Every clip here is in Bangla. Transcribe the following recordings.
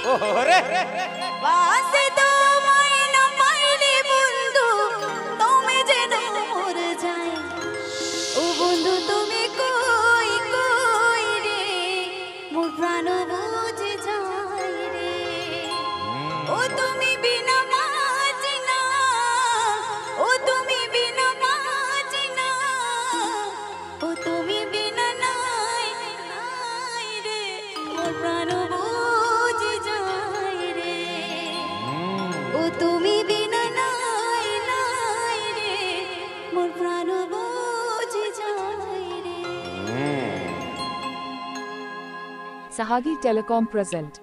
ওরে বাসে তোমায় না পাইলে বন্ধু তুমি যেন মরে যায় ও বন্ধু তুমি কই কই রে মোর প্রাণ বুঝে যায় রে ও তুমি বিনা মাঝি না ও তুমি বিনা মাঝি না ও তুমি বিনা নাই নাই রে মোর প্রাণ বুঝে যায় রে ও তুমি বিনা নাই নাই রে মোর প্রাণ বুঝে যায় রে Sahagi Telecom present.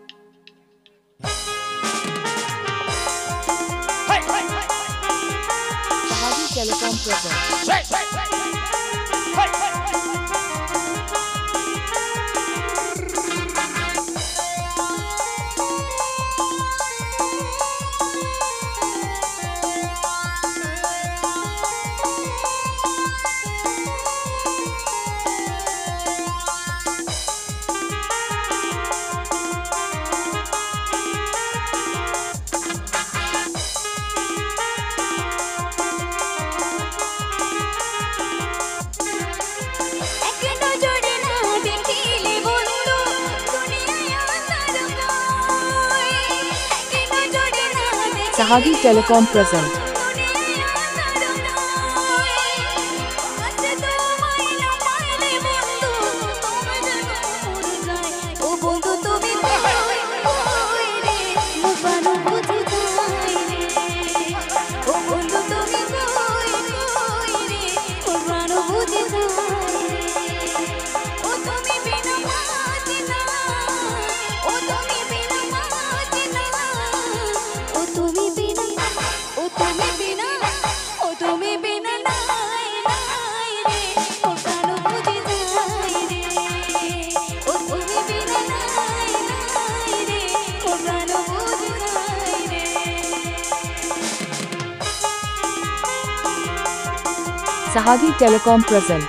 Sahagi Telecom present. Sahagi Telecom present. Sahagi Telecom present.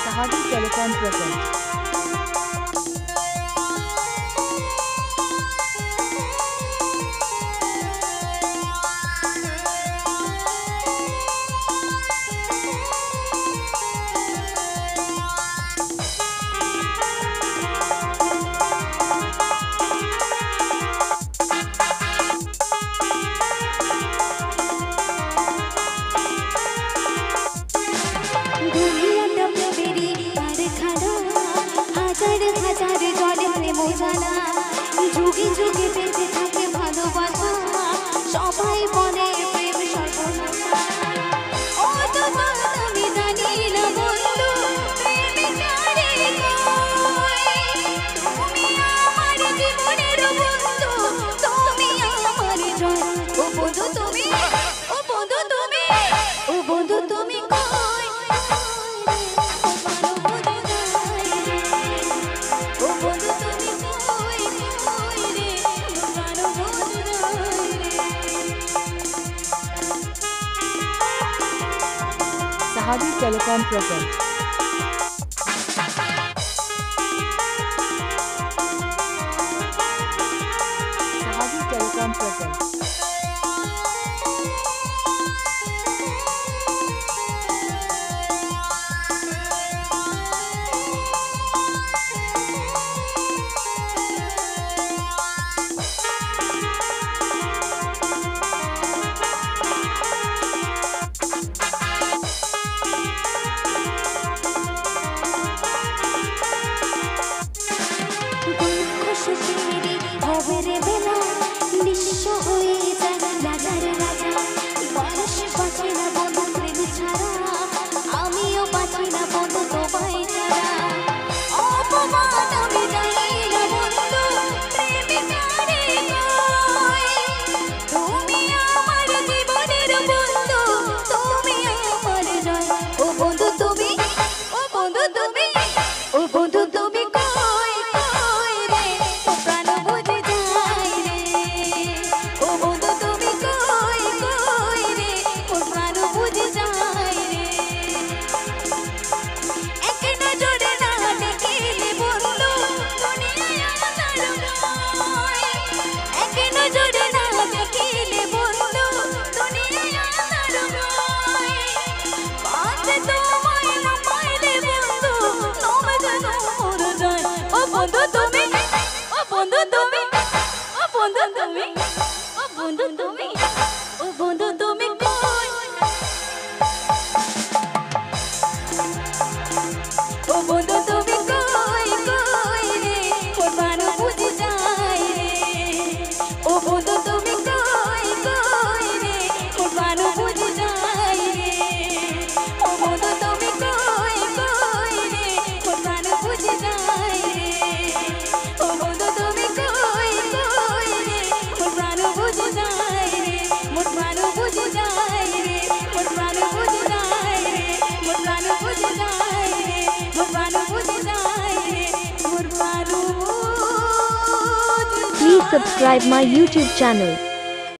Sahagi Telecom present. যুগে যুগে বেঁচে থাকে ভালোবাসা সবাই বলে প্রেম সর্বনাশা ও তো আমি জানি না বন্ধু প্রেমিকারে তুমি আমার জীবনের বন্ধু তুমি আমার জয় ও বন্ধু তুমি ও বন্ধু তুমি ও বন্ধু তুমি কই Sahagi Telecom present. Sahagi Telecom present. যে তোমায় না পাইলে বন্ধু নামে যেন মরে যায় ও বন্ধু তুমি ও বন্ধু তুমি ও বন্ধু তুমি ও বন্ধু তুমি ও বন্ধু তুমি কই ও বন্ধু তুমি কই কই রে মোর প্রাণ বুঝি যায় রে ও বন্ধু তুমি কই কই রে মোর প্রাণ বুঝি যায় রে ও বন্ধু তুমি কই কই রে মোর প্রাণ বুঝি যায় রে ও বন্ধু তুমি কই কই রে মোর প্রাণ বুঝি যায় রে মোর প্রাণ বুঝি যায় রে মোর প্রাণ বুঝি যায় রে মোর প্রাণ বুঝি যায় রে মোর প্রাণ বুঝি যায় রে মোর প্রাণ Please subscribe my YouTube channel.